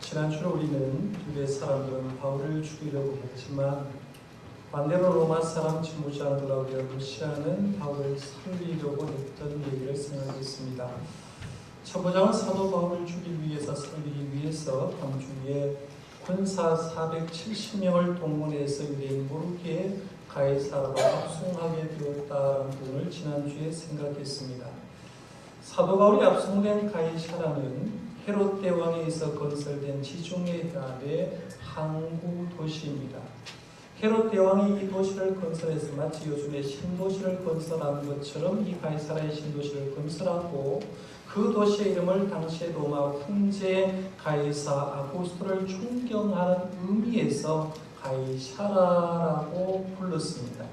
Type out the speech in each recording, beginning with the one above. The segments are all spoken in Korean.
지난주에 우리는 유대 사람들은 바울을 죽이려고 했지만 반대로 로마 사람 지도자 클라우디아 루시아는 바울을 살리려고 했던 얘기를 생각했습니다. 첫 부장은 사도 바울을 죽이기 위해서 살리기 위해서 밤중에 군사 470명을 동원해서 유대인 모르게 가이사라로 압송하게 되었다는 부분을 지난주에 생각했습니다. 사도 바울이 압송된 가이사라는 헤롯 대왕에 의해서 건설된 지중해 해안의 항구 도시입니다. 헤롯 대왕이 이 도시를 건설해서 마치 요즘에 신도시를 건설하는 것처럼 이 가이사라의 신도시를 건설하고 그 도시의 이름을 당시의 로마 황제 가이사 아구스토를 존경하는 의미에서 가이사라라고 불렀습니다.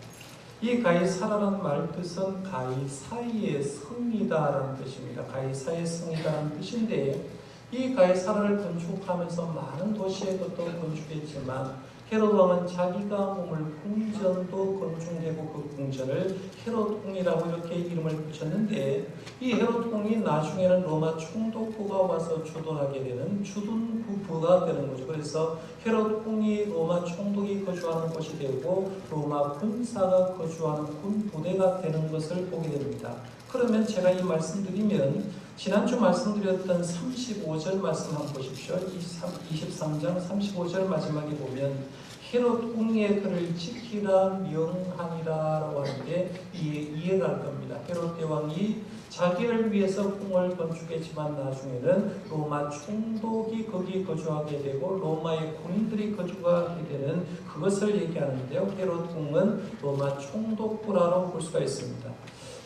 이 가이사라라는 말 뜻은 가이사의 성이다라는 뜻입니다. 가이사의 성이다라는 뜻인데 이 가이사라를 건축하면서 많은 도시에 것도 건축했지만 헤롯 왕은 자기가 몸을 궁전도 건축하고 그 궁전을 헤롯궁이라고 이렇게 이름을 붙였는데 이 헤롯궁이 나중에는 로마 총독부가 와서 주도하게 되는 주둔부가 되는 거죠. 그래서 헤롯궁이 로마 총독이 거주하는 곳이 되고 로마 군사가 거주하는 군부대가 되는 것을 보게 됩니다. 그러면 제가 이 말씀드리면 지난주 말씀드렸던 35절 말씀 한번 보십시오. 23장 35절 마지막에 보면 헤롯 궁의 그를 지키라 명하니라 라고 하는데 이해가 갈 겁니다. 헤롯 대왕이 자기를 위해서 궁을 건축했지만 나중에는 로마 총독이 거기 거주하게 되고 로마의 군인들이 거주하게 되는 그것을 얘기하는데요. 헤롯 궁은 로마 총독부라고 볼 수가 있습니다.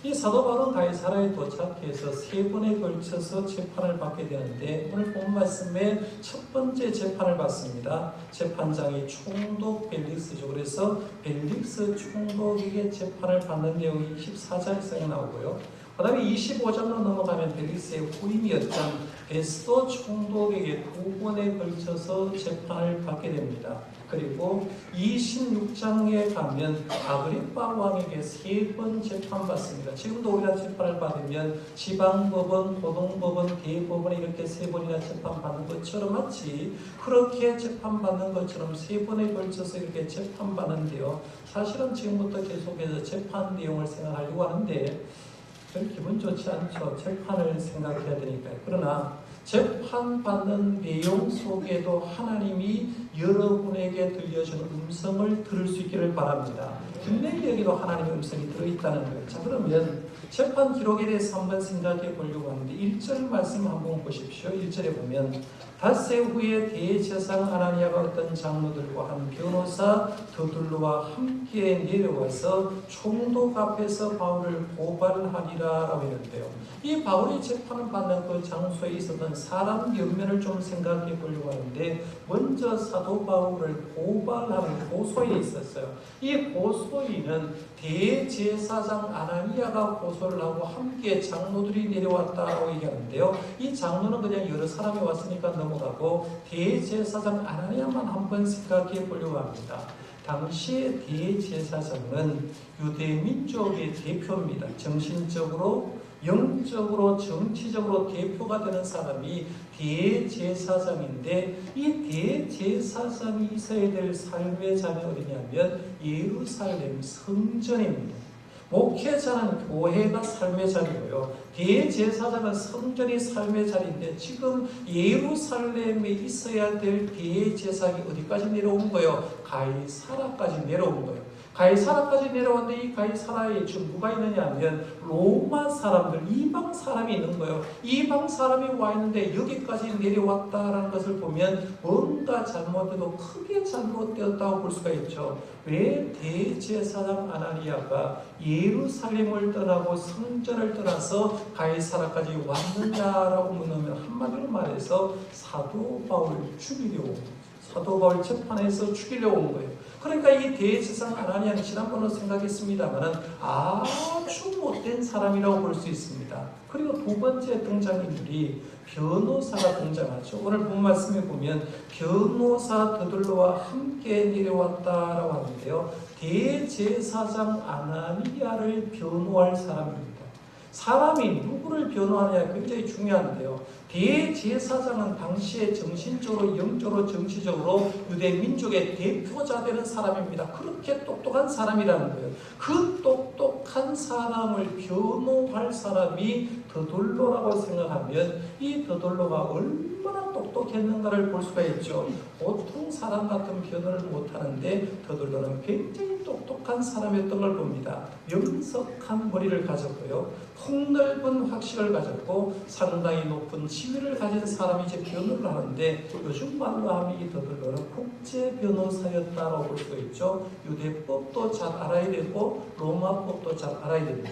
이 사도 바울은 가이사라에 도착해서 3번에 걸쳐서 재판을 받게 되는데 오늘 본 말씀에 첫 번째 재판을 받습니다. 재판장이 총독 벨릭스죠. 그래서 벨릭스 총독에게 재판을 받는 내용이 24장에 나오고요. 그 다음에 25장으로 넘어가면 벨릭스의 후임이었던 베스도 총독에게 2번에 걸쳐서 재판을 받게 됩니다. 그리고 26장에 가면 아그리빠 왕에게 3번 재판받습니다. 지금도 우리가 재판을 받으면 지방법원, 고등법원, 대법원에 이렇게 3번이나 재판받는 것처럼 마치 그렇게 재판받는 것처럼 3번에 걸쳐서 이렇게 재판받는데요. 사실은 지금부터 계속해서 재판 내용을 생각하려고 하는데 별 기분 좋지 않죠. 재판을 생각해야 되니까요. 그러나 재판받는 내용 속에도 하나님이 여러분에게 들려주는 음성을 들을 수 있기를 바랍니다. 분명히 여기도 하나님의 음성이 들어있다는 거예요. 자, 그러면 재판 기록에 대해서 한번 생각해 보려고 하는데 1절 말씀 한번 보십시오. 1절에 보면 닷새 후에 대제사장 아나니아가 어떤 장로들과 한 변호사 더둘로와 함께 내려와서 총독 앞에서 바울을 고발하리라 라고 했는데요. 이 바울이 재판을 받는 그 장소에 있었던 사람 면면을 좀 생각해 보려고 하는데 먼저 사도 바울을 고발하는 고소인이 있었어요. 이 고소인은 대제사장 아나니아가 고소를 하고 함께 장로들이 내려왔다고 얘기하는데요. 이 장로는 그냥 여러 사람이 왔으니까 넘어가고 대제사장 아나니아만 한번 생각해 보려고 합니다. 당시의 대제사장은 유대 민족의 대표입니다. 정신적으로, 영적으로, 정치적으로 대표가 되는 사람이 대제사장인데 이 대제사장이 있어야 될 삶의 자리 어디냐면 예루살렘 성전입니다. 목회자는 교회가 삶의 자리고요. 대제사장은 성전이 삶의 자리인데 지금 예루살렘에 있어야 될 대제사장이 어디까지 내려온 거예요? 가이사라까지 내려온 거예요. 가이사라까지 내려왔는데 이 가이사라에 지금 누가 있느냐 하면 로마 사람들, 이방 사람이 있는 거예요. 이방 사람이 와 있는데 여기까지 내려왔다라는 것을 보면 뭔가 잘못해도 크게 잘못되었다고 볼 수가 있죠. 왜 대제사장 아나니아가 예루살렘을 떠나고 성전을 떠나서 가이사라까지 왔느냐라고 묻으면 한마디로 말해서 사도 바울 죽이려고, 사도 바울 재판에서 죽이려고 온 거예요. 그러니까 이 대제사장 아나니아는 지난번에 생각했습니다만 아주 못된 사람이라고 볼 수 있습니다. 그리고 두 번째 등장인물이 변호사가 등장하죠. 오늘 본 말씀에 보면 변호사 더둘로와 함께 내려왔다라고 하는데요. 대제사장 아나니아를 변호할 사람입니다. 사람이 누구를 변호하느냐 굉장히 중요한데요. 대제사장은 당시에 정신적으로, 영적으로, 정치적으로 유대 민족의 대표자 되는 사람입니다. 그렇게 똑똑한 사람이라는 거예요. 그 똑똑한 사람을 변호할 사람이 더돌로라고 생각하면 이 더돌로가 얼마나 똑똑했는가를 볼 수가 있죠. 보통 사람 같은 변호를 못하는데 더돌로는 굉장히 똑똑한 사람이었던 걸 봅니다. 명석한 머리를 가졌고요. 폭넓은 학식을 가졌고 상당히 높은 지위를 가진 사람이 이제 변호를 하는데 요즘 말로 하면 이 더돌로는 국제 변호사였다고 볼 수가 있죠. 유대법도 잘 알아야 되고 로마법도 잘 알아야 됩니다.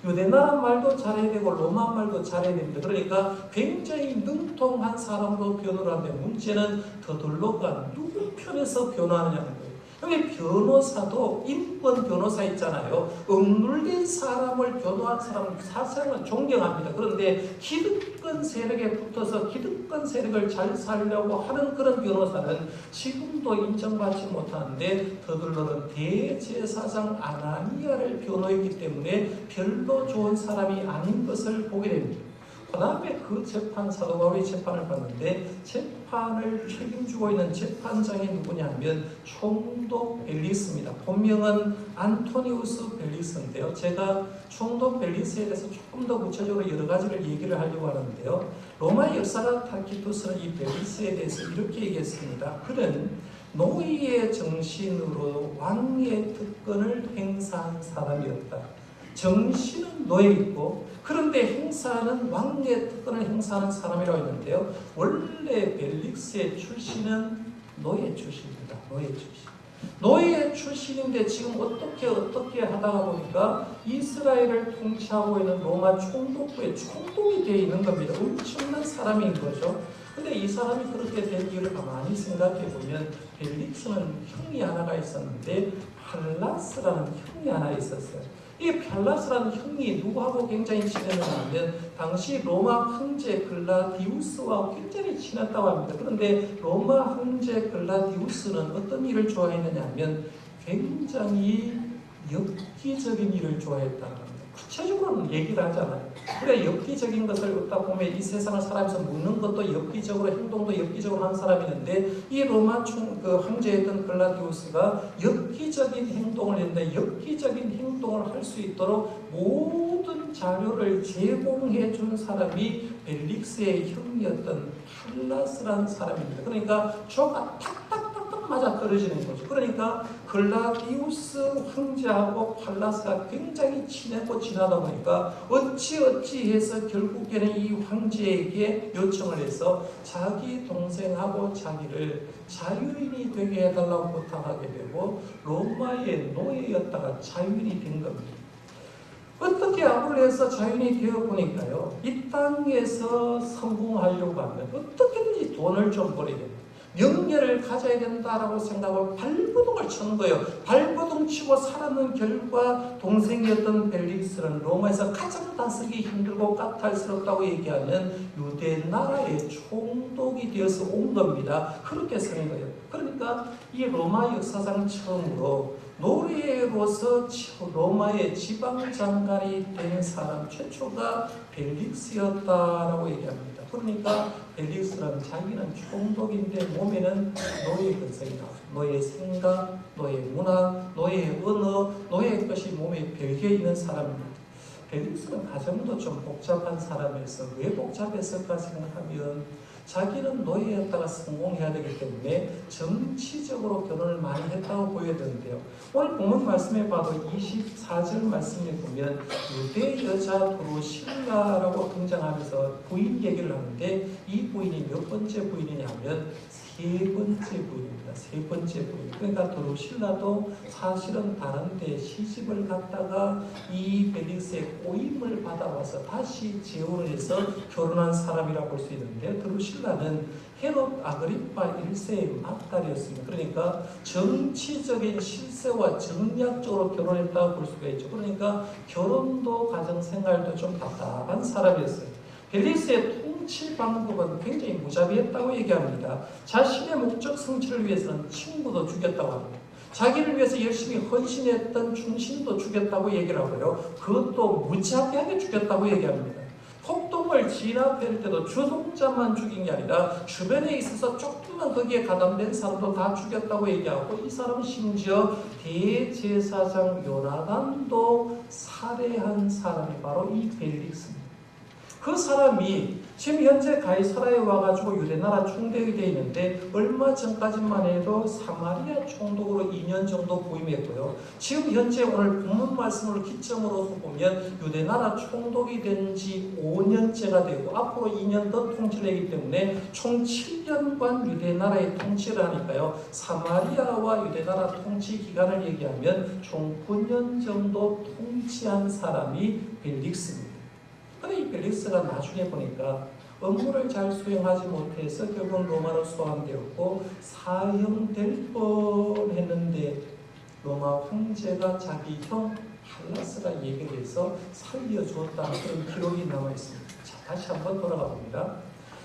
유대나라 말도 잘해야 되고 로마 말도 잘해야 됩니다. 그러니까 굉장히 능통한 사람으로 변호를 하는데 문제는 더돌로가 누구 편에서 변호하느냐는 거예요. 여기 변호사도 인권 변호사 있잖아요. 억눌린 사람을 변호한 사람은 사실은 존경합니다. 그런데 기득권 세력에 붙어서 기득권 세력을 잘 살려고 하는 그런 변호사는 지금도 인정받지 못하는데 더들로는 대제사장 아나니아를 변호했기 때문에 별로 좋은 사람이 아닌 것을 보게 됩니다. 그 다음에 그 재판, 사도 바울이 재판을 받는데 재판을 책임지고 있는 재판장이 누구냐면 총독 벨리스입니다. 본명은 안토니우스 벨리스인데요. 제가 총독 벨리스에 대해서 조금 더 구체적으로 여러 가지를 얘기를 하려고 하는데요. 로마 역사가 타키투스는 이 벨리스에 대해서 이렇게 얘기했습니다. 그는 노예의 정신으로 왕의 특권을 행사한 사람이었다. 정신은 노예이고 그런데 행사하는 왕의 특권을 행사하는 사람이라고 했는데요. 원래 벨릭스의 출신은 노예 출신입니다. 노예 출신. 노예 출신인데 지금 어떻게 하다가 보니까 이스라엘을 통치하고 있는 로마 총독부의 총독이 되어 있는 겁니다. 엄청난 사람인 거죠. 근데 이 사람이 그렇게 된 이유를 가만히 생각해 보면 벨릭스는 형이 하나가 있었는데 팔라스라는 형이 하나 있었어요. 이 팔라스라는 형이 누구하고 굉장히 친했냐면 당시 로마 황제 글라디우스와 굉장히 친했다고 합니다. 그런데 로마 황제 글라디우스는 어떤 일을 좋아했느냐 하면 굉장히 엽기적인 일을 좋아했다고 합니다. 구체적으로는 얘기를 하잖아요. 그래 엽기적인 것을 얻다 보면 이 세상을 살아가면서 묻는 것도 엽기적으로 행동도 엽기적으로 하는 사람이 있는데 이 로마 황제였던 글라디우스가 엽기적인 행동을 했는데 엽기적인 행동을 할 수 있도록 모든 자료를 제공해 준 사람이 벨릭스의 형이었던 팔라스라는 사람입니다. 그러니까 조가 탁탁탁탁 맞아 떨어지는 거죠. 그러니까 글라디우스 황제하고 팔라스가 굉장히 친하고 지나다 보니까 어찌해서 결국에는 이 황제에게 요청을 해서 자기 동생하고 자기를 자유인이 되게 해달라고 부탁하게 되고 로마의 노예였다가 자유인이 된 겁니다. 어떻게 악을 해서 자유인이 되어보니까요. 이 땅에서 성공하려고 하면 어떻게든지 돈을 좀 벌어야 됩니다. 명예를 가져야 된다라고 생각하고 발버둥을 쳤는 거예요. 발버둥 치고 살았는 결과 동생이었던 벨릭스는 로마에서 가장 다스리기 힘들고 까탈스럽다고 얘기하는 유대 나라의 총독이 되어서 온 겁니다. 그렇게 쓰는 거예요. 그러니까 이 로마 역사상 처음으로 노예로서 로마의 지방장관이 된 사람 최초가 벨릭스였다라고 얘기합니다. 그러니까 벨릭스는 자기는 총독인데 몸에는 노예 근성이 나와요. 노예 생각, 노예 문화, 노예 언어, 노예 것이 몸에 별개 있는 사람입니다. 벨릭스는 가정도 좀 복잡한 사람이어서 왜 복잡했을까 생각하면 자기는 노예였다가 성공해야 되기 때문에 정치적으로 결혼을 많이 했다고 보여야 되는데요. 오늘 본문 말씀에 봐도 24절 말씀에 보면 유대 여자 드루실라라고 등장하면서 부인 얘기를 하는데 이 부인이 몇 번째 부인이냐면 세 번째 부인입니다. 세 번째 부인. 그러니까 드루실라도 사실은 다른 데 시집을 갔다가 이 벨릭스의 꼬임을 받아와서 다시 재혼을 해서 결혼한 사람이라고 볼 수 있는데 드루실라는 헤롯 아그리파 1세의 맏딸이었습니다. 그러니까 정치적인 실세와 정략적으로 결혼했다고 볼 수가 있죠. 그러니까 결혼도 가정생활도 좀 답답한 사람이었어요. 벨릭스의 통치 방법은 굉장히 무자비했다고 얘기합니다. 자신의 목적 성취를 위해서는 친구도 죽였다고 합니다. 자기를 위해서 열심히 헌신했던 충신도 죽였다고 얘기를 하고요. 그것도 무지하게 죽였다고 얘기합니다. 폭동을 진압할 때도 주동자만 죽인 게 아니라 주변에 있어서 조금만 거기에 가담된 사람도 다 죽였다고 얘기하고, 이 사람은 심지어 대제사장 요나단도 살해한 사람이 바로 이 벨릭스입니다. 그 사람이 지금 현재 가이사라에 와가지고 유대나라 총독이 되어 있는데, 얼마 전까지만 해도 사마리아 총독으로 2년 정도 부임했고요. 지금 현재 오늘 본문 말씀을 기점으로 보면 유대나라 총독이 된 지 5년째가 되고, 앞으로 2년 더 통치를 하기 때문에 총 7년간 유대나라의 통치를 하니까요. 사마리아와 유대나라 통치 기간을 얘기하면 총 9년 정도 통치한 사람이 벨릭스입니다. 그런데 이 벨릭스가 나중에 보니까 업무를 잘 수행하지 못해서 결국 로마로 소환되었고 사형될 뻔했는데, 로마 황제가 자기 형 할라스가 얘기를 해서 살려주었다는 그런 기록이 남아있습니다. 자, 다시 한번 돌아가 봅니다.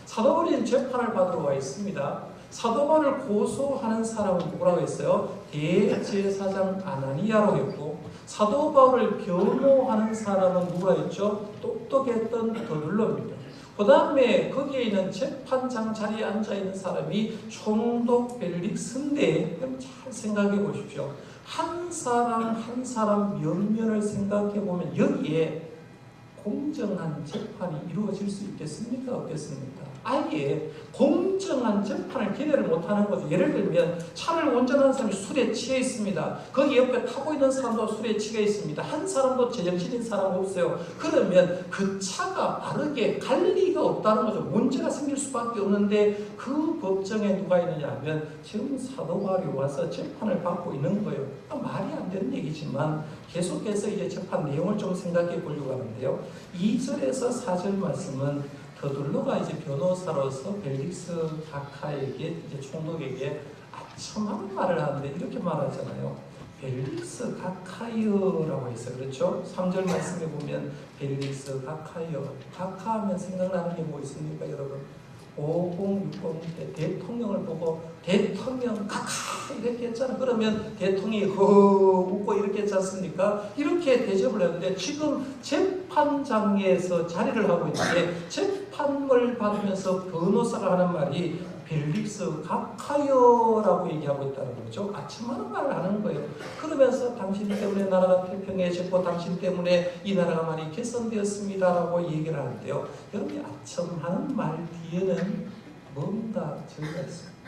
사도 바울이 재판을 받으러 와 있습니다. 사도 바울을 고소하는 사람은 누구라고 했어요? 대제사장 아나니아라고 했고, 사도 바울을 변호하는 사람은 누가 했죠? 똑똑했던 더둘러입니다. 그 다음에 거기에 있는 재판장 자리에 앉아있는 사람이 총독 벨릭스인데, 그럼 잘 생각해 보십시오. 한 사람 한 사람 면면을 생각해 보면 여기에 공정한 재판이 이루어질 수 있겠습니까? 없겠습니까? 아예 공정한 재판을 기대를 못하는 거죠. 예를 들면 차를 운전하는 사람이 술에 취해 있습니다. 거기 옆에 타고 있는 사람도 술에 취해 있습니다. 한 사람도 제정신인 사람 없어요. 그러면 그 차가 빠르게 갈 리가 없다는 거죠. 문제가 생길 수밖에 없는데, 그 법정에 누가 있느냐 하면 지금 사도 바울이 와서 재판을 받고 있는 거예요. 말이 안 되는 얘기지만 계속해서 이제 재판 내용을 좀 생각해 보려고 하는데요. 2절에서 4절 말씀은 더둘러가 이제 변호사로서 벨릭스 가카에게, 이제 총독에게 아첨하는 말을 하는데 이렇게 말하잖아요. 벨릭스 가카이어라고 했어요. 그렇죠? 3절 말씀에 보면 벨릭스 가카이어, 가카하면 생각나는 게 뭐 있습니까, 여러분? 5060 대통령을 보고 대통령 가카 이렇게 했잖아요. 그러면 대통령이 웃고 이렇게 했지 않습니까? 이렇게 대접을 했는데, 지금 재판장에서 자리를 하고 있는데 재판을 받으면서 변호사가 하는 말이 벨릭스 가카요라고 얘기하고 있다는 거죠. 아첨하는 말을 하는 거예요. 그러면서 당신 때문에 나라가 태평해졌고 당신 때문에 이 나라가 많이 개선되었습니다라고 얘기를 하는데요. 여러분이 아첨하는 말 뒤에는 뭔가 저희가 있습니다.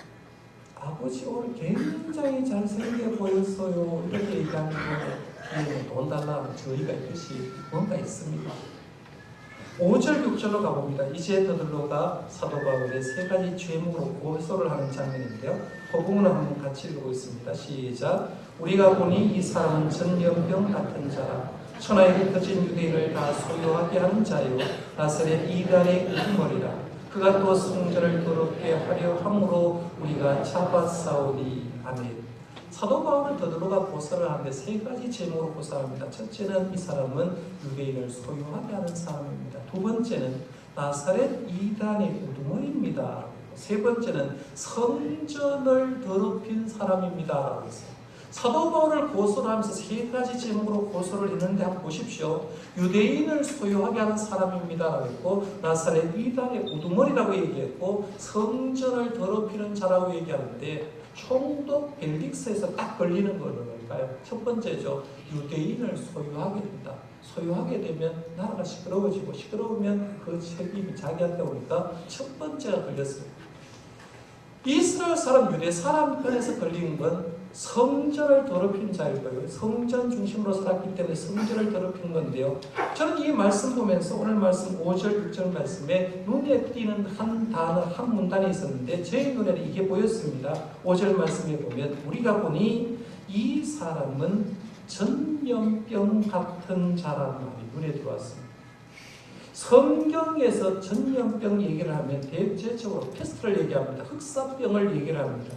아버지 오늘 굉장히 잘생겨 보였어요, 이렇게 얘기하는 거 뒤에는 돈 달라는 저희가 있듯이 뭔가 있습니다. 5절 6절로 가봅니다. 이제 더둘러가 사도 바울의 세 가지 죄목으로 고소를 하는 장면인데요. 그 부분을 한번 같이 읽어보겠습니다. 시작. 우리가 보니 이 사람은 전염병 같은 자라. 천하에 흩어진 유대인을 다 소유하게 하는 자요, 나사렛 이단의 우두머리라. 그가 또 성전을 더럽게 하려 함으로 우리가 잡아싸우리. 아멘. 사도 바울을 더들어가 고소를 하는데 세 가지 제목으로 고소합니다. 첫째는 이 사람은 유대인을 소유하게 하는 사람입니다. 두 번째는 나사렛 이단의 우두머리입니다. 세 번째는 성전을 더럽힌 사람입니다 라고 했어요. 사도 바울을 고소를 하면서 세 가지 제목으로 고소를 했는데 한번 보십시오. 유대인을 소유하게 하는 사람입니다 라고 했고, 나사렛 이단의 우두머리라고 얘기했고, 성전을 더럽히는 자라고 얘기하는데, 총독 벨릭스에서 딱 걸리는 거는 뭘까요? 첫 번째죠. 유대인을 소유하게 된다. 소유하게 되면 나라가 시끄러워지고, 시끄러우면 그 책임이 자기한테 오니까 첫 번째가 걸렸어요. 이스라엘 사람, 유대 사람 편에서 걸린 건 성전을 더럽힌 자일 거예요. 성전 중심으로 살았기 때문에 성전을 더럽힌 건데요. 저는 이 말씀 보면서 오늘 말씀 5절, 6절 말씀에 눈에 띄는 한 단어, 한 문단이 있었는데 제 눈에는 이게 보였습니다. 5절 말씀에 보면 우리가 보니 이 사람은 전염병 같은 자라는 말이 눈에 들어왔습니다. 성경에서 전염병 얘기를 하면 대체적으로 패스트를 얘기합니다. 흑사병을 얘기를 합니다.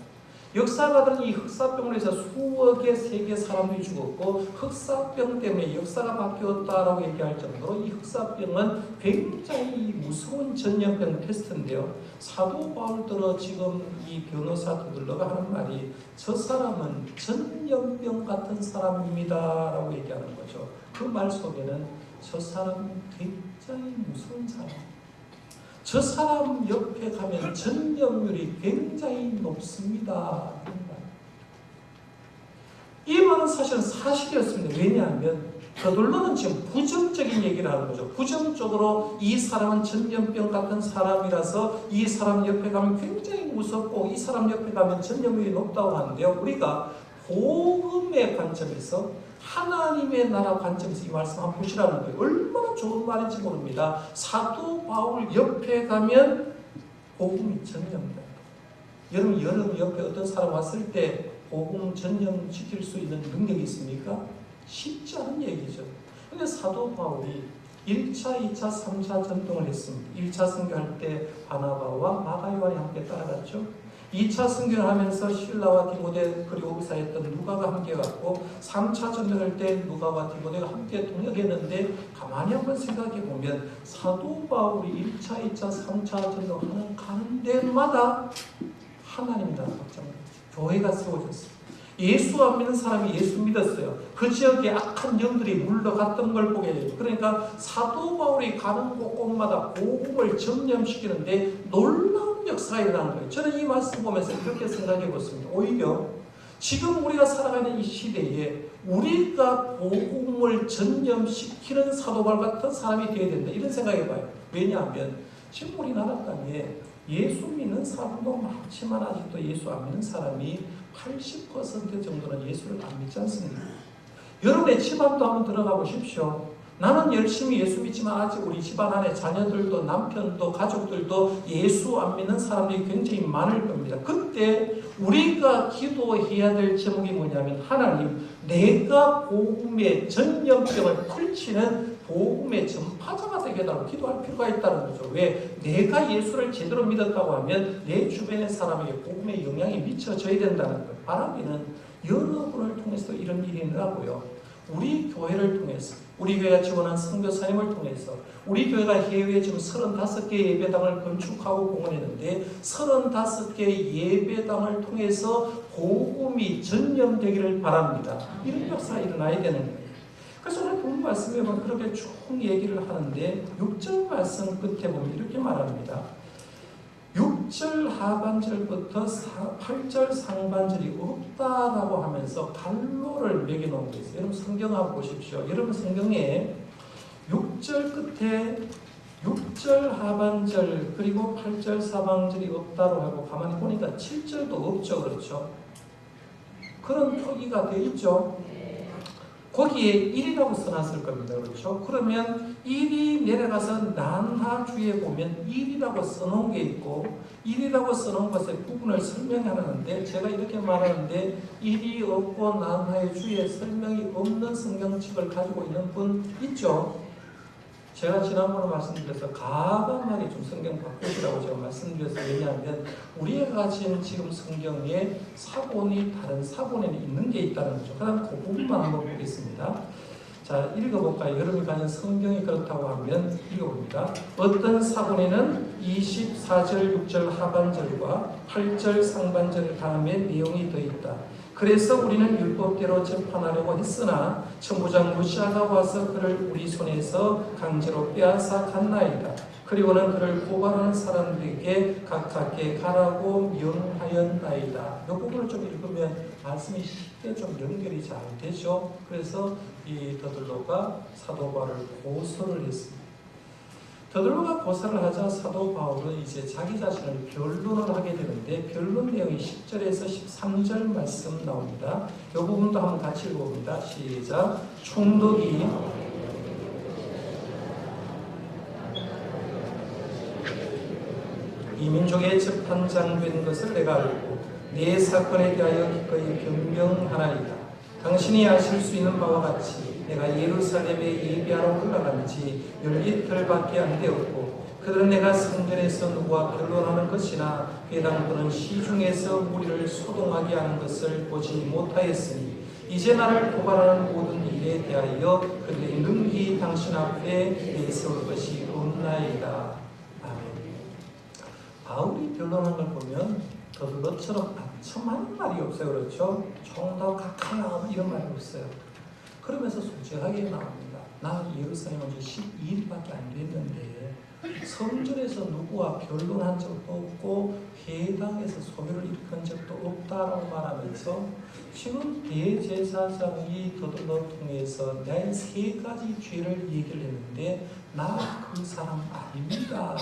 역사가들은 이 흑사병으로 해서 수억의 세계 사람들이 죽었고 흑사병 때문에 역사가 바뀌었다라고 얘기할 정도로 이 흑사병은 굉장히 무서운 전염병 패스트인데요. 사도 바울들은 지금 이 변호사 더들러가 하는 말이 저 사람은 전염병 같은 사람입니다 라고 얘기하는 거죠. 그 말 속에는 저 사람은 굉장히 무서운 사람, 저 사람 옆에 가면 전염률이 굉장히 높습니다. 이 말은 사실은 사실이었습니다. 왜냐하면 더들러는 지금 부정적인 얘기를 하는 거죠. 부정적으로 이 사람은 전염병 같은 사람이라서 이 사람 옆에 가면 굉장히 무섭고 이 사람 옆에 가면 전염률이 높다고 하는데요. 우리가 복음의 관점에서 하나님의 나라 관점에서 이 말씀 한번 보시라는 거예요. 얼마나 좋은 말인지 모릅니다. 사도 바울 옆에 가면 복음이 전염된다. 여러분 옆에 어떤 사람 왔을 때 복음 전염시킬 수 있는 능력이 있습니까? 쉽지 않은 얘기죠. 근데 사도 바울이 1차, 2차, 3차 전동을 했습니다. 1차 선교할 때 바나바와 마가 요한이 함께 따라갔죠. 2차 선교를 하면서 실라와 디모데 그리고 의사였던 누가가 함께 갔고 3차 전도할 때 누가와 디모데가 함께 동역했는데 가만히 한번 생각해 보면 사도 바울이 1차, 2차, 3차 전도하는 가는 데마다 하나님 나라 확장합니다. 교회가 세워졌어요. 예수 안 믿는 사람이 예수 믿었어요. 그 지역에 악한 영들이 물러갔던 걸 보게 돼요. 그러니까 사도 바울이 가는 곳곳마다 복음을 전염시키는데 놀라운 역사가 일어나는 거예요. 저는 이 말씀 보면서 이렇게 생각해 봤습니다. 오히려 지금 우리가 살아가는 이 시대에 우리가 복음을 전염시키는 사도 바울 같은 사람이 되어야 된다. 이런 생각해 봐요. 왜냐하면 지금 우리나라 땅에 예수 믿는 사람도 많지만 아직도 예수 안 믿는 사람이 80% 정도는 예수를 안 믿지 않습니다. 여러분의 집안도 한번 들어가 보십시오. 나는 열심히 예수 믿지만 아직 우리 집안 안에 자녀들도 남편도 가족들도 예수 안 믿는 사람들이 굉장히 많을 겁니다. 그때 우리가 기도해야 될 제목이 뭐냐면 하나님, 내가 복음의 전염병을 풀치는 복음의 전파자가 되게 해달라고 기도할 필요가 있다는 거죠. 왜? 내가 예수를 제대로 믿었다고 하면 내 주변의 사람에게 복음의 영향이 미쳐져야 된다는 거예요. 바라기는 여러분을 통해서 이런 일이 있더라고요. 우리 교회를 통해서, 우리 교회가 지원한 선교사님을 통해서, 우리 교회가 해외에 지금 35개 예배당을 건축하고 공헌했는데 35개 예배당을 통해서 복음이 전염되기를 바랍니다. 이런 역사가 일어나야 되는 거예요. 그래서 오늘 본 말씀에 보면 그렇게 쭉 얘기를 하는데 6절 말씀 끝에 보면 이렇게 말합니다. 6절 하반절부터 8절 상반절이 없다라고 하면서 갈로를 매겨놓은 게 있어요. 여러분 성경 한번 보십시오. 여러분 성경에 6절 끝에 6절 하반절 그리고 8절 사반절이 없다고 하고 가만히 보니까 7절도 없죠. 그렇죠? 그런 표기가 되어 있죠. 거기에 1이라고 써놨을 겁니다. 그렇죠? 그러면 1이 내려가서 난하주에 보면 1이라고 써놓은 게 있고 1이라고 써놓은 것의 부분을 설명하는데 제가 이렇게 말하는데 1이 없고 난하의 주에 설명이 없는 성경책을 가지고 있는 분 있죠? 제가 지난번에 말씀드려서 가감하게 좀 성경 바꾸시라고 제가 말씀드렸어요. 왜냐하면 우리가 가진 지금 성경에 사본이 다른 사본에 있는 게 있다는 거죠. 그 다음 그 부분만 한번 보겠습니다. 자, 읽어볼까요? 여러분이 가진 성경이 그렇다고 하면 읽어봅니다. 어떤 사본에는 24절, 6절 하반절과 8절 상반절 다음에 내용이 더 있다. 그래서 우리는 율법대로 재판하려고 했으나 천부장 무시아가 와서 그를 우리 손에서 강제로 빼앗아 갔나이다. 그리고는 그를 고발하는 사람들에게 각각에 가라고 명하였나이다. 이 부분을 좀 읽으면 말씀이 쉽게 좀 연결이 잘 되죠. 그래서 이 더들로가 사도 바울을 고소를 했습니다. 더들로가 고사를 하자 사도 바울은 이제 자기 자신을 변론을 하게 되는데 변론 내용이 10절에서 13절 말씀 나옵니다. 이 부분도 한번 같이 읽어봅니다. 시작. 총독이 이 민족의 재판장 된 것을 내가 알고 내 사건에 대하여 기꺼이 변명하나이다. 당신이 아실 수 있는 바와 같이 내가 예루살렘에 예비하러 올라간 지 10이틀밖에 안 되었고 그들은 내가 성전에서 누구와 변론하는 것이나 회당 또는 시중에서 무리를 소동하게 하는 것을 보지 못하였으니 이제 나를 고발하는 모든 일에 대하여 그들이 능히 당신 앞에 내세울 것이 없나이다. 아멘. 바울이 변론한 걸 보면 더들어처럼 많은 말이 없어요. 그렇죠? 총독 각하야 이런 말이 없어요. 그러면서 솔직하게 나옵니다. 나는 예루살렘 온 지 12일밖에 안 됐는데 성전에서 누구와 변론한 적도 없고 회당에서 소요를 일으킨 적도 없다라고 말하면서 지금 대제사장이 더들러 통해서 내 3가지 죄를 얘기를 했는데 나 그 사람 아닙니다.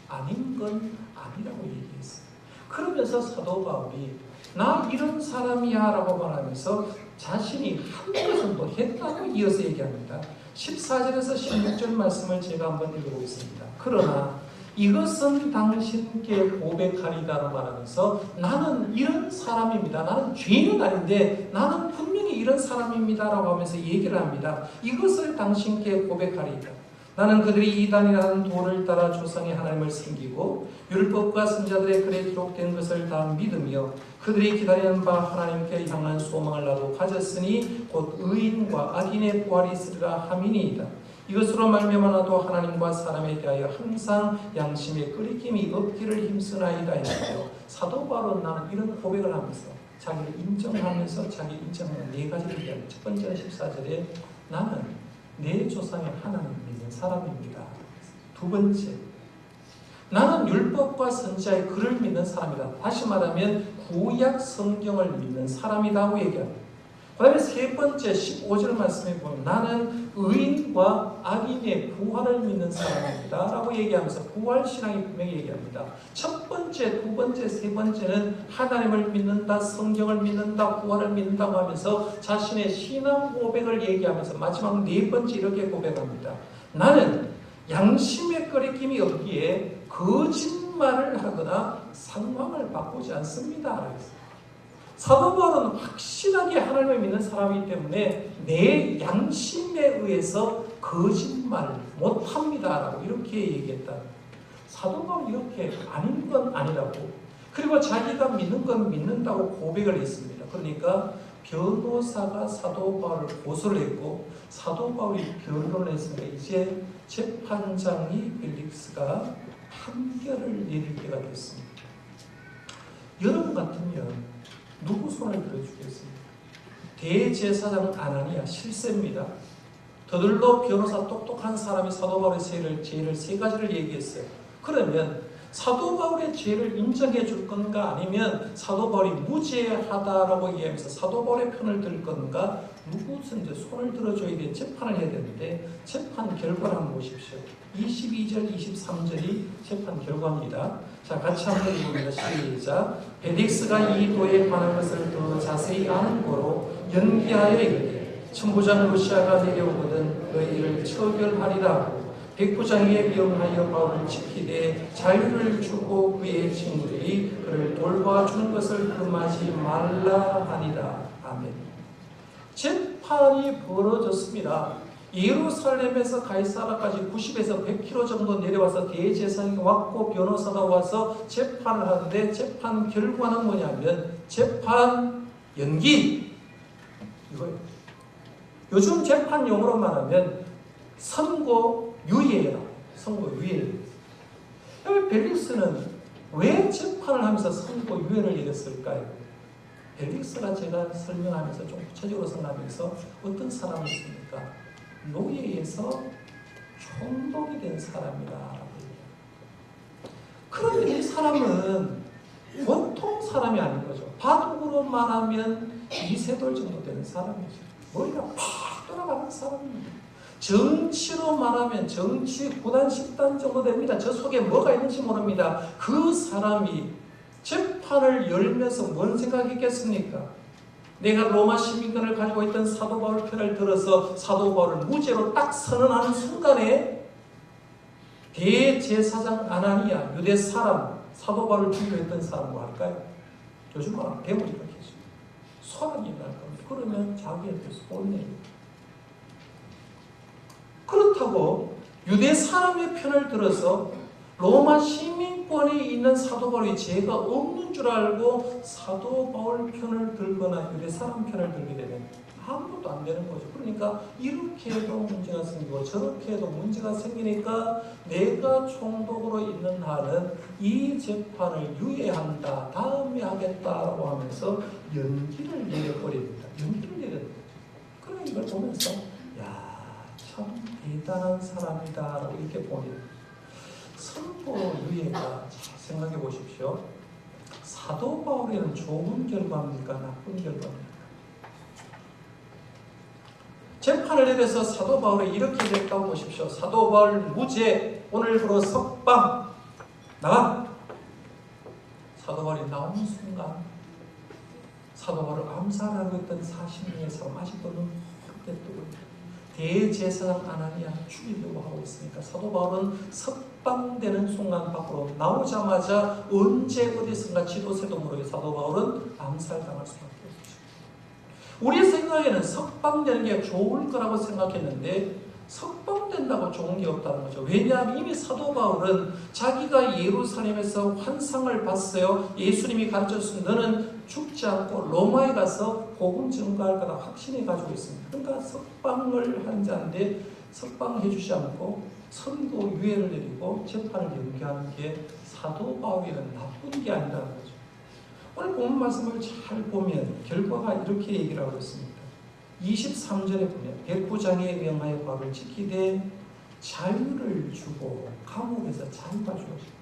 아닌 건 아니라고 얘기했어요. 그러면서 사도 바울이 나 이런 사람이야 라고 말하면서 자신이 한 것을 뭐 했다고 이어서 얘기합니다. 14절에서 16절 말씀을 제가 한번 읽어보겠습니다. 그러나 이것은 당신께 고백하리다라고 말하면서 나는 이런 사람입니다. 나는 죄인은 아닌데 나는 분명히 이런 사람입니다라고 하면서 얘기를 합니다. 이것을 당신께 고백하리다. 나는 그들이 이단이라는 도를 따라 조상의 하나님을 섬기고 율법과 선자들의 글에 기록된 것을 다 믿으며 그들이 기다리는 바 하나님께 향한 소망을 나도 가졌으니 곧 의인과 악인의 부활이 있으리라 함이니이다. 이것으로 말미암아 나도 하나님과 사람에 대하여 항상 양심에 끄리낌이 없기를 힘쓰나이다 했는데요. 사도 바울은 나는 이런 고백을 하면서 자기를 인정하면서 자기 인정하는 4가지를 얘기합니다. 첫 번째는 14절에 나는 내 조상의 하나님을 믿는 사람입니다. 두 번째, 나는 율법과 선지자의 글을 믿는 사람이다. 다시 말하면 구약 성경을 믿는 사람이라고 얘기합니다. 그 다음에 세 번째 15절 말씀에 보면 나는 의인과 악인의 부활을 믿는 사람입니다 라고 얘기하면서 부활신앙이 분명히 얘기합니다. 첫 번째, 두 번째, 세 번째는 하나님을 믿는다, 성경을 믿는다, 부활을 믿는다고 하면서 자신의 신앙 고백을 얘기하면서 마지막 4번째 이렇게 고백합니다. 나는 양심의 거리낌이 없기에 거짓말을 하거나 상황을 바꾸지 않습니다. 사도 바울은 확실하게 하나님을 믿는 사람이기 때문에 내 양심에 의해서 거짓말 못합니다 라고 이렇게 얘기했다. 사도 바울은 이렇게 아닌 건 아니라고, 그리고 자기가 믿는 건 믿는다고 고백을 했습니다. 그러니까 변호사가 사도 바울을 고소를 했고 사도 바울이 변론을 했으니까 이제 재판장이 벨릭스가 판결을 내릴 때가 됐습니다. 여러분 같으면 누구 손을 들어주겠습니까? 대제사장 아나니아 실세입니다. 더들러 변호사 똑똑한 사람이 사도 바울의 죄를 3가지를 얘기했어요. 그러면 사도 바울의 죄를 인정해 줄 건가 아니면 사도 바울이 무죄하다라고 얘기하면서 사도 바울의 편을 들 건가, 누구든 이제 손을 들어줘야 돼. 재판을 해야 되는데 재판 결과를 한번 보십시오. 22절 23절이 재판 결과입니다. 자, 같이 한번 읽어봅니다. 시작. 벨릭스가 이 도에 관한 것을 더 자세히 아는 거로 연기하여 이르되 천부장 루시아가 내려오거든 너희를 처벌하리라. 백부장에게 명하여 바울을 지키되 자유를 주고 그의 친구들이 그를 돌봐주는 것을 금하지 말라 하니라. 아멘. 재판이 벌어졌습니다. 예루살렘에서 가이사라까지 90에서 100km 정도 내려와서 대제사장이 왔고 변호사가 와서 재판을 하는데 재판 결과는 뭐냐면 재판 연기 이거예요. 요즘 재판 용어로 말하면 선고 유예라. 선고 유예. 벨릭스는 왜 재판을 하면서 선고 유예를 얘기했을까요? 벨릭스가 제가 설명하면서 좀 구체적으로 설명하면서 어떤 사람이었습니까? 노예에서 총독이 된 사람이다. 그런데 이 사람은 보통 사람이 아닌 거죠. 바둑으로 말하면 이세돌 정도 되는 사람이죠. 머리가 팍 돌아가는 사람입니다. 정치로 말하면 정치 9단 10단 정도 됩니다. 저 속에 뭐가 있는지 모릅니다. 그 사람이 재판을 열면서 뭔 생각했겠습니까? 내가 로마 시민권을 가지고 있던 사도 바울 편을 들어서 사도 바울을 무죄로 딱 선언하는 순간에 대제사장 아나니아, 유대 사람, 사도 바울을 죽이려 했던 사람 뭐 할까요? 요즘 말하면 대물이 박히죠. 소란이 날 겁니다. 그러면 자기한테서 혼내요. 그렇다고 유대 사람의 편을 들어서 로마 시민권이 있는 사도 바울이 죄가 없는 줄 알고 사도 바울 편을 들거나 유대 사람 편을 들게 되면 아무것도 안 되는 거죠. 그러니까 이렇게 해도 문제가 생기고 저렇게 해도 문제가 생기니까 내가 총독으로 있는 한은 이 재판을 유예한다, 다음에 하겠다라고 하면서 연기를 내려버립니다. 연기를 내려버립니다. 그러나 이걸 보면서 참 대단한 사람이다라고 이렇게 봅니다. 선고 유예가 잘 생각해 보십시오. 사도 바울에는 좋은 결과입니까? 나쁜 결과입니까? 재판을 내려서 사도 바울이 이렇게 됐다고 보십시오. 사도 바울 무죄, 오늘부로 석방, 나가! 사도 바울이 나오는 순간 사도 바울을 암살하고 있던 40명의 사람 아직도 눈뜨게 뜨고 있다. 대제사장 아나니아 죽이려고 하고 있으니까 사도 바울은 석방되는 순간 밖으로 나오자마자 언제 어디선가 지도새도 모르게 사도 바울은 암살당할 수밖에 없죠. 우리 생각에는 석방되는 게 좋을 거라고 생각했는데 석방된다고 좋은 게 없다는 거죠. 왜냐하면 이미 사도 바울은 자기가 예루살렘에서 환상을 봤어요. 예수님이 가르쳤습니다. 너는 죽지 않고 로마에 가서 복음 증거할 거다 확신해 가지고 있습니다. 그러니까 석방을 한 자인데 석방해 주지 않고 선고 유예를 내리고 재판을 연기하는 게 사도 바울에는 나쁜 게 아니라는 거죠. 오늘 본문 말씀을 잘 보면 결과가 이렇게 얘기를 하고 있습니다. 23절에 보면 백부장에 명하여 바울을 지키되 자유를 주고 감옥에서 자유가 주었습니다.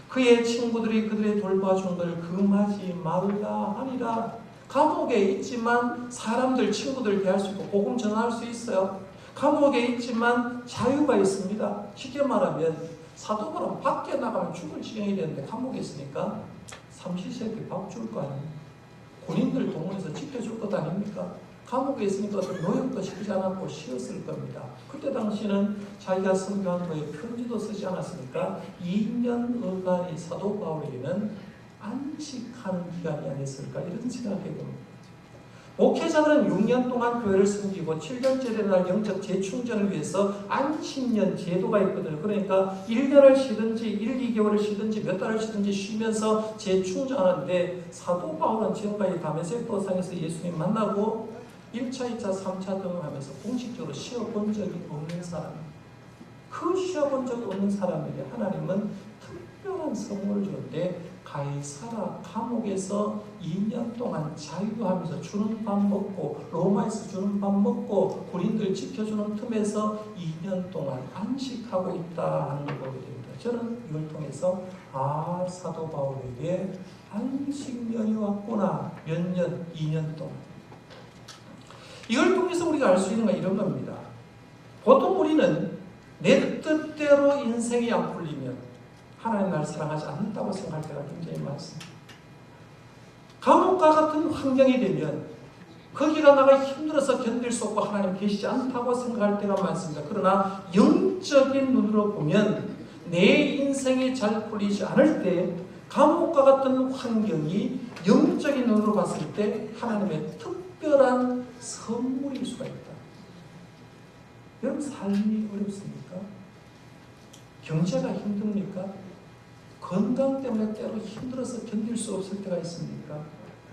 그의 친구들이 그들의 돌봐준 것을 금하지 말라 하니라. 감옥에 있지만 사람들, 친구들 대할 수 있고 복음 전할 수 있어요. 감옥에 있지만 자유가 있습니다. 쉽게 말하면 사도 바울은 밖에 나가면 죽을 지경이 되는데 감옥에 있으니까 삼시세끼 밥 줄 거 아닙니까? 군인들 동원해서 지켜줄 것 아닙니까? 감옥에 있으니까 어떤 노역도 시키지 않았고 쉬었을 겁니다. 그때 당시는 자기가 선교한 거에 편지도 쓰지 않았으니까 2년 어간이 사도 바울에게는 안식하는 기간이 아니었을까 이런 생각해 봅니다. 목회자들은 6년 동안 교회를 섬기고 7년째 되는 날 영적 재충전을 위해서 안식년 제도가 있거든요. 그러니까 1년을 쉬든지 1, 2개월을 쉬든지 몇 달을 쉬든지 쉬면서 재충전하는데 사도 바울은 지금까지 다메섹 도상에서 예수님 만나고 1차, 2차, 3차 등을 하면서 공식적으로 쉬어본 적이 없는 사람입니다. 그 쉬어본 적이 없는 사람에게 하나님은 특별한 선물을 주는데 가이사라 감옥에서 2년 동안 자유하면서 주는 밥 먹고 로마에서 주는 밥 먹고 군인들 지켜주는 틈에서 2년 동안 안식하고 있다 하는 걸 보게 됩니다. 저는 이걸 통해서 사도 바울에게 안식년이 왔구나. 몇 년? 2년 동안. 이걸 통해서 우리가 알 수 있는 건 이런 겁니다. 보통 우리는 내 뜻대로 인생이 안 풀리면 하나님 나를 사랑하지 않는다고 생각할 때가 굉장히 많습니다. 감옥과 같은 환경이 되면 거기가 나가 힘들어서 견딜 수 없고 하나님 계시지 않다고 생각할 때가 많습니다. 그러나 영적인 눈으로 보면 내 인생이 잘 풀리지 않을 때 감옥과 같은 환경이 영적인 눈으로 봤을 때 하나님의 특별한 선물일 수가 있다. 여러분 삶이 어렵습니까? 경제가 힘듭니까? 건강 때문에 때로 힘들어서 견딜 수 없을 때가 있습니까?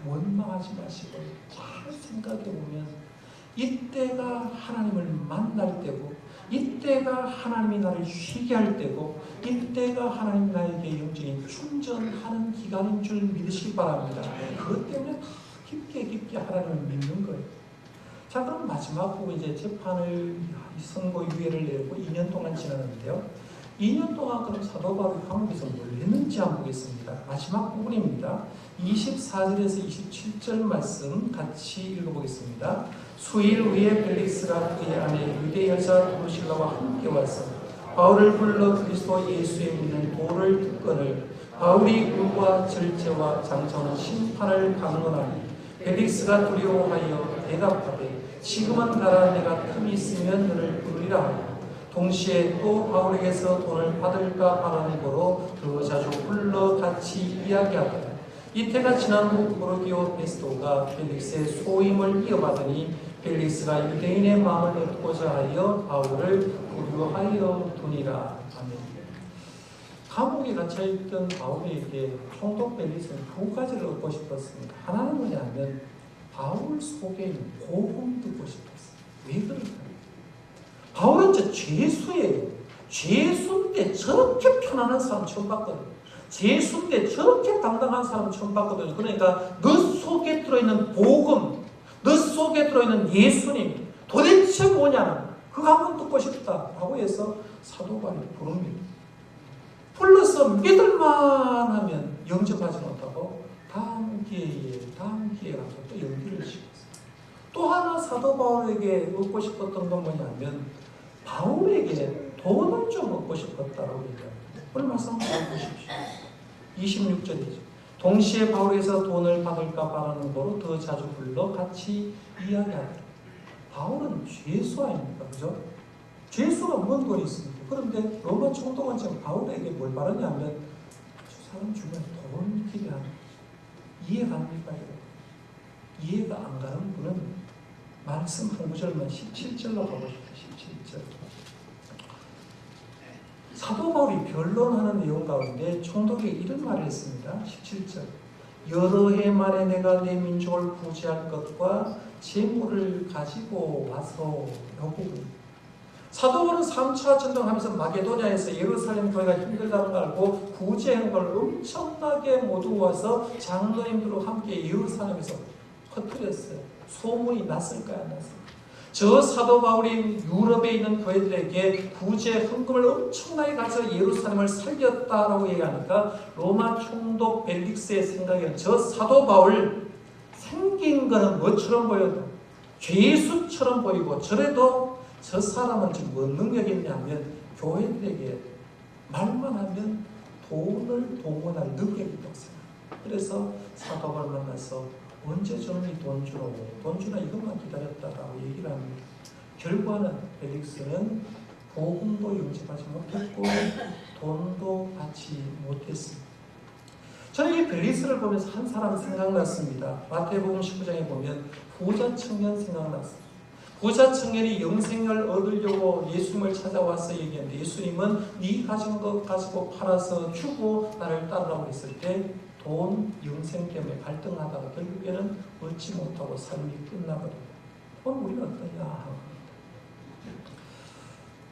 원망하지 마시고 잘 생각해 보면 이때가 하나님을 만날 때고 이때가 하나님이 나를 쉬게 할 때고 이때가 하나님 나에게 영적인 충전하는 기간인 줄 믿으시기 바랍니다. 그것 때문에 더 깊게 하나님을 믿는 거예요. 자, 그럼 마지막 부분 이제 재판을 선고 유예를 내고 2년 동안 지났는데요. 2년 동안 그럼 사도 바울이 감옥에서 뭘 했는지 한번 보겠습니다. 마지막 부분입니다. 24절에서 27절 말씀 같이 읽어보겠습니다. 수일 후에 벨릭스가 그의 아내 유대 여자 드루실라와 함께 와서 바울을 불러 그리스도 예수에 믿는 도를 듣거늘 바울이 굴과 절제와 장차는 심판을 강론하니 벨릭스가 두려워하여 대답하되 지금은 가라. 내가 틈이 있으면 너를 부르리라 하고 동시에 또 바울에게서 돈을 받을까 바라는 거로 더 자주 불러 같이 이야기하더라. 이때가 지난 후 고르기오 베스토가 벨릭스의 소임을 이어받으니 벨릭스가 유대인의 마음을 얻고자 하여 바울을 부류하여 두니라. 아멘. 감옥에 갇혀있던 바울에게 총독 벨리스는 두 가지를 얻고 싶었습니다. 하나는 뭐냐면 바울 속에 있는 복음 듣고 싶었어요. 왜 그럴까요? 바울은 죄수예요. 죄수인데 저렇게 편안한 사람 처음 봤거든요. 죄수인데 저렇게 당당한 사람 처음 봤거든요. 그러니까 너 속에 들어있는 복음, 너 속에 들어있는 예수님 도대체 뭐냐? 그거 한번 듣고 싶다라고 해서 사도 바울이 부릅니다. 불러서 믿을만 하면 영접하지 못하고 다음 기회에 가서 또 연기를 시켰어요. 또 하나 사도 바울에게 얻고 싶었던 건 뭐냐면 바울에게 돈을 좀 얻고 싶었다라고 얘기합니다. 오늘 말씀 한번 보십시오. 26절이죠. 동시에 바울에게서 돈을 받을까 바라는 거로 더 자주 불러 같이 이야기하더라. 바울은 죄수 아닙니까? 그죠? 죄수가 뭔 돈이 있습니까? 그런데 로마 총독은 지금 바울에게 뭘 바라냐면 저 사람 주면 돈 기대하는 이해갑니까? 이해가 안 가는 분은 말씀 한 구절만 17절로 가보십시오. 17절. 사도 바울이 변론하는 내용 가운데 총독이 이런 말을 했습니다. 17절. 여러 해 만에 내가 내 민족을 구제할 것과 재물을 가지고 와서 요구합니다. 사도 바울은 3차 전쟁하면서 마게도냐에서 예루살렘 교회가 힘들다는 걸 알고 구제 행동을 엄청나게 모두와서 장로님들과 함께 예루살렘에서 퍼뜨렸어요. 소문이 났을까요? 안 났을까요? 저 사도 바울이 유럽에 있는 교회들에게 구제 헌금을 엄청나게 가져서 예루살렘을 살렸다라고 얘기하니까 로마 총독 벨릭스의 생각에는 저 사도 바울 생긴 거는 뭐처럼 보여도 죄수처럼 보이고 저래도 저 사람은 지금 뭔 능력이 있냐면 교회들에게 말만 하면 돈을 동원할 능력이 있다고 생각해요. 그래서 사도 바울 만나서 언제 저놈이 돈 주나 이것만 기다렸다라고 얘기를 합니다. 결과는 벨릭스는 복음도 영접하지 못했고 돈도 받지 못했습니다. 저는 이 벨릭스를 보면서 한 사람 생각났습니다. 마태복음 19장에 보면 부자 청년 생각났습니다. 부자 청년이 영생을 얻으려고 예수님을 찾아와서 얘기했는데 예수님은 네 가진 것 가지고 팔아서 주고 나를 따르라고 했을 때 돈, 영생 때문에 갈등하다가 결국에는 얻지 못하고 삶이 끝나거든요. 오늘 우리는 어떠냐?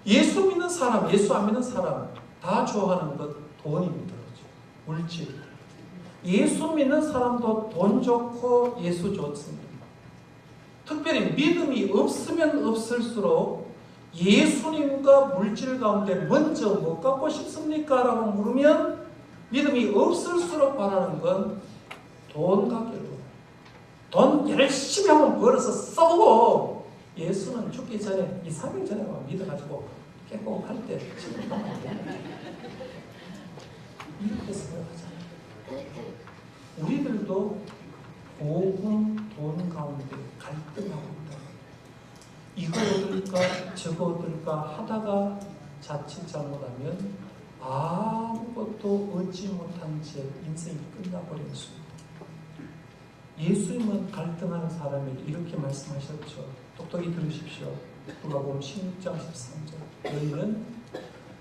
예수 믿는 사람, 예수 안 믿는 사람 다 좋아하는 것 돈입니다. 그렇죠? 물질. 예수 믿는 사람도 돈 좋고 예수 좋습니다. 특별히 믿음이 없으면 없을수록 예수님과 물질 가운데 먼저 뭐 갖고 싶습니까? 라고 물으면 믿음이 없을수록 바라는 건 돈 갖기를. 돈 열심히 한번 벌어서 써보고 예수는 죽기 전에 2, 3일 전에 믿어가지고 깨고 할 때 지금 이렇게 생각하잖아요. 우리들도 복음, 돈 가운데 갈등하고 있다. 이거 얻을까 저거 얻을까 하다가 자칫 잘못하면 아무것도 얻지 못한 채 인생이 끝나버리는 순간. 예수님은 갈등하는 사람에게 이렇게 말씀하셨죠. 똑똑히 들으십시오. 누가복음 16장 13절. 너희는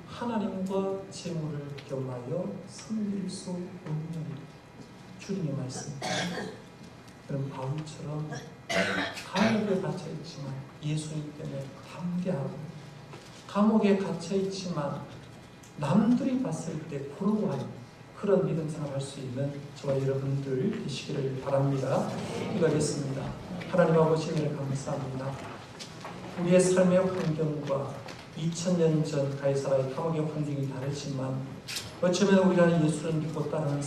하나님과 재물을 겸하여 섬길 수 없느니라. 주님의 말씀입니다. 그럼 바울처럼 감옥에 갇혀있지만 예수님 때문에 담대하고 감옥에 갇혀있지만 남들이 봤을 때 부러워하는 그런 믿음 생활할 수 있는 저와 여러분들 되시기를 바랍니다. 기도하겠습니다. 하나님 아버지 은혜를 감사합니다. 우리의 삶의 환경과 2000년 전 가이사라의 감옥의 환경이 다르지만 어쩌면 우리가 예수를 믿고 따르는